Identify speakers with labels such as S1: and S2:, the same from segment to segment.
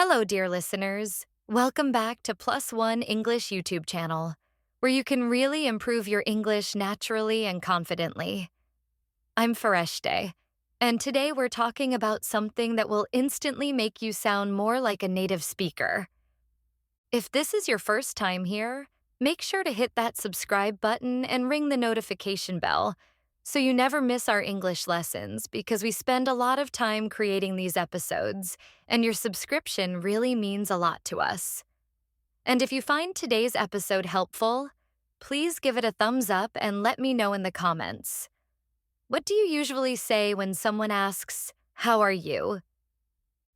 S1: Hello, dear listeners. Welcome back to Plus One English YouTube channel, where you can really improve your English naturally and confidently. I'm Fareshte, and today we're talking about something that will instantly make you sound more like a native speaker. If this is your first time here, make sure to hit that subscribe button and ring the notification bell so you never miss our English lessons because we spend a lot of time creating these episodes, and your subscription really means a lot to us. And if you find today's episode helpful, please give it a thumbs up and let me know in the comments. What do you usually say when someone asks, "How are you?"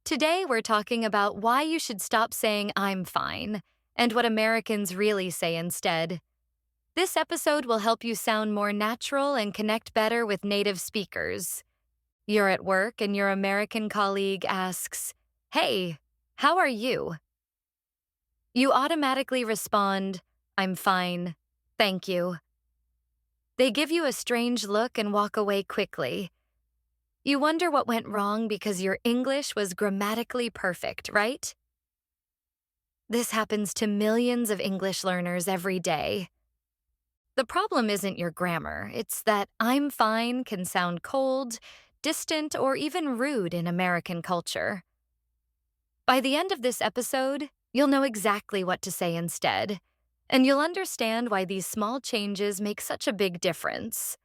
S1: Today, we're talking about why you should stop saying "I'm fine" and what Americans really say instead. This episode will help you sound more natural and connect better with native speakers. You're at work and your American colleague asks, "Hey, how are you?" You automatically respond, "I'm fine, thank you." They give you a strange look and walk away quickly. You wonder what went wrong because your English was grammatically perfect, right? This happens to millions of English learners every day. The problem isn't your grammar, it's that "I'm fine" can sound cold, distant, or even rude in American culture. By the end of this episode, you'll know exactly what to say instead, and you'll understand why these small changes make such a big difference.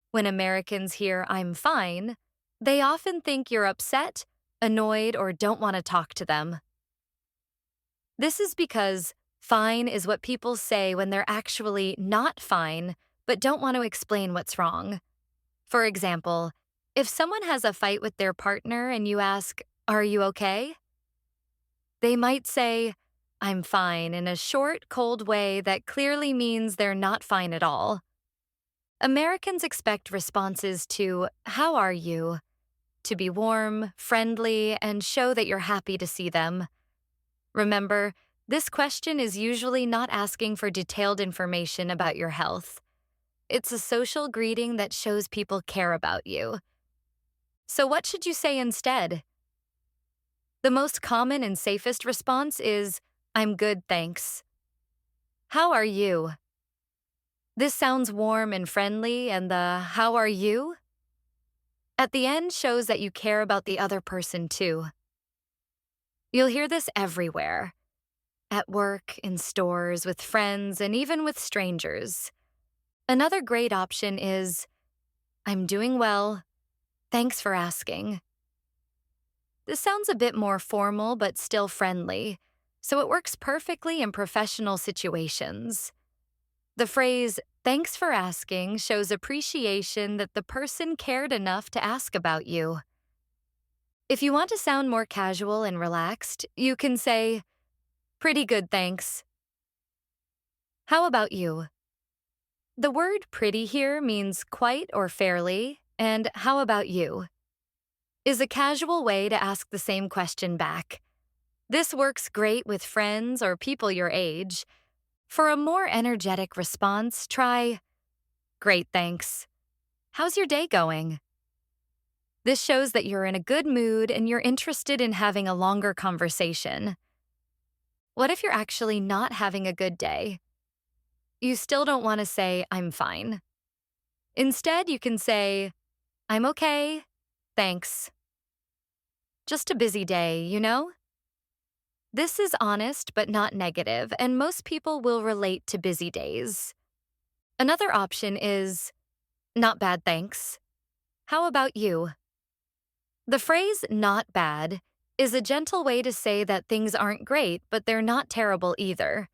S1: When Americans hear "I'm fine," they often think you're upset, annoyed, or don't want to talk to them. This is because fine is what people say when they're actually not fine, but don't want to explain what's wrong. For example, if someone has a fight with their partner and you ask, "Are you okay?" They might say, "I'm fine," in a short, cold way that clearly means they're not fine at all. Americans expect responses to "How are you?" to be warm, friendly, and show that you're happy to see them. Remember, this question is usually not asking for detailed information about your health. It's a social greeting that shows people care about you. So what should you say instead? The most common and safest response is, "I'm good, thanks." How are you? This sounds warm and friendly, and the "how are you?" at the end shows that you care about the other person too. You'll hear this everywhere. At work, in stores, with friends, and even with strangers. Another great option is, "I'm doing well. Thanks for asking." This sounds a bit more formal but still friendly, so it works perfectly in professional situations. The phrase, "thanks for asking," shows appreciation that the person cared enough to ask about you. If you want to sound more casual and relaxed, you can say, "Pretty good, thanks." How about you? The word "pretty" here means quite or fairly, and "how about you?" is a casual way to ask the same question back. This works great with friends or people your age. For a more energetic response, try, "Great, thanks. How's your day going?" This shows that you're in a good mood and you're interested in having a longer conversation. What if you're actually not having a good day? You still don't want to say, "I'm fine." Instead, you can say, "I'm okay, thanks. Just a busy day, you know?" This is honest but not negative, and most people will relate to busy days. Another option is, "Not bad, thanks. How about you?" The phrase "not bad" is a gentle way to say that things aren't great, but they're not terrible either.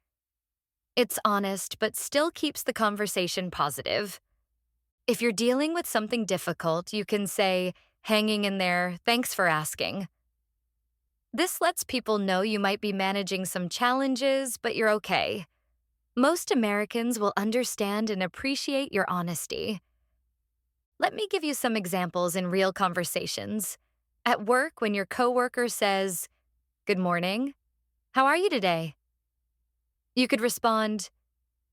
S1: It's honest, but still keeps the conversation positive. If you're dealing with something difficult, you can say, "Hanging in there, thanks for asking." This lets people know you might be managing some challenges, but you're okay. Most Americans will understand and appreciate your honesty. Let me give you some examples in real conversations. At work, when your coworker says, "Good morning, how are you today?" You could respond,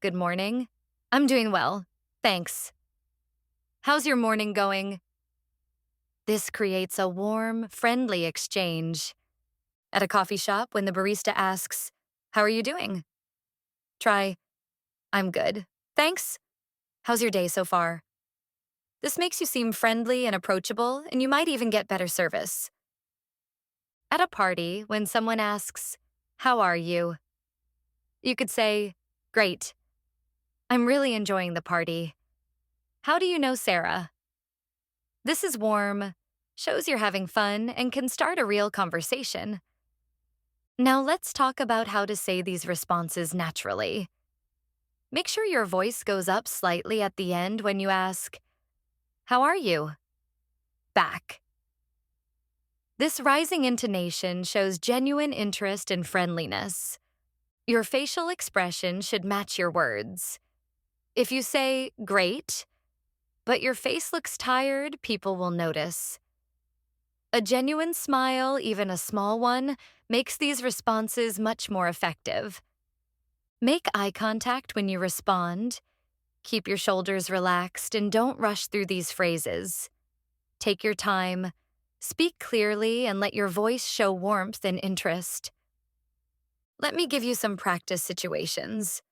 S1: "Good morning, I'm doing well, thanks. How's your morning going?" This creates a warm, friendly exchange. At a coffee shop, when the barista asks, "How are you doing?" Try, "I'm good. Thanks. How's your day so far?" This makes you seem friendly and approachable, and you might even get better service. At a party, when someone asks, "How are you?" you could say, "Great. I'm really enjoying the party. How do you know Sarah?" This is warm, shows you're having fun, and can start a real conversation. Now let's talk about how to say these responses naturally. Make sure your voice goes up slightly at the end when you ask, "How are you?" back. This rising intonation shows genuine interest and friendliness. Your facial expression should match your words. If you say, "Great," but your face looks tired, people will notice. A genuine smile, even a small one, makes these responses much more effective. Make eye contact when you respond. Keep your shoulders relaxed and don't rush through these phrases. Take your time, speak clearly, and let your voice show warmth and interest. Let me give you some practice situations.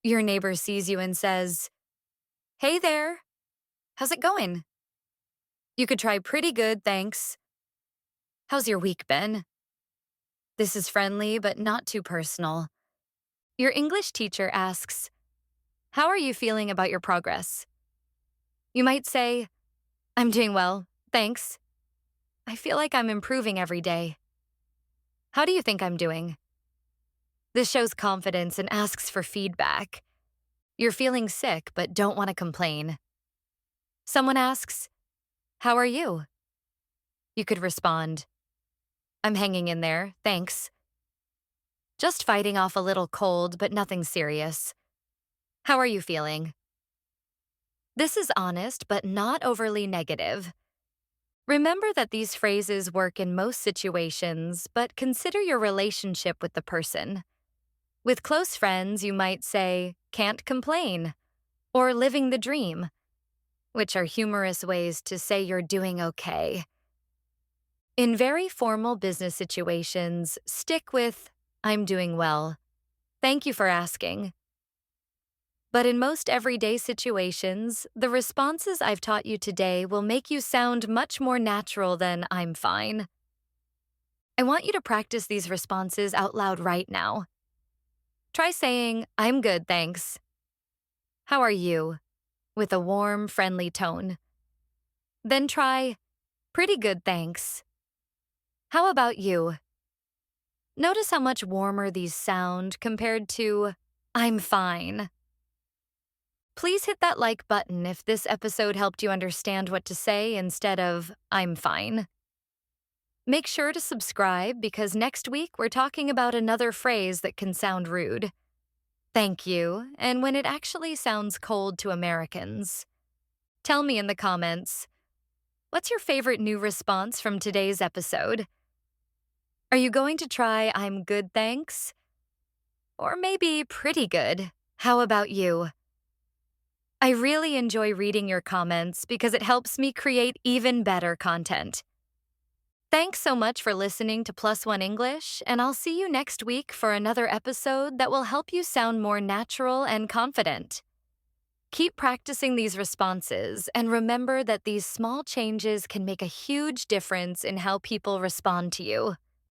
S1: Your neighbor sees you and says, "Hey there, how's it going?" You could try, "Pretty good, thanks. How's your week been?" This is friendly but not too personal. Your English teacher asks, "How are you feeling about your progress?" You might say, "I'm doing well, thanks. I feel like I'm improving every day. How do you think I'm doing?" This shows confidence and asks for feedback. You're feeling sick but don't want to complain. Someone asks, "How are you?" You could respond, "I'm hanging in there, thanks. Just fighting off a little cold, but nothing serious. How are you feeling?" This is honest but not overly negative. Remember that these phrases work in most situations, but consider your relationship with the person. With close friends, you might say, "Can't complain," or "living the dream," which are humorous ways to say you're doing okay. In very formal business situations, stick with, "I'm doing well. Thank you for asking." But in most everyday situations, the responses I've taught you today will make you sound much more natural than "I'm fine." I want you to practice these responses out loud right now. Try saying, "I'm good, thanks." "How are you?" with a warm, friendly tone. Then try, "Pretty good, thanks. How about you?" Notice how much warmer these sound compared to, "I'm fine." Please hit that like button if this episode helped you understand what to say instead of, "I'm fine." Make sure to subscribe because next week we're talking about another phrase that can sound rude. "Thank you," and when it actually sounds cold to Americans. Tell me in the comments, what's your favorite new response from today's episode? Are you going to try "I'm good, thanks"? Or maybe "pretty good"? How about you? I really enjoy reading your comments because it helps me create even better content. Thanks so much for listening to Plus One English, and I'll see you next week for another episode that will help you sound more natural and confident. Keep practicing these responses, and remember that these small changes can make a huge difference in how people respond to you.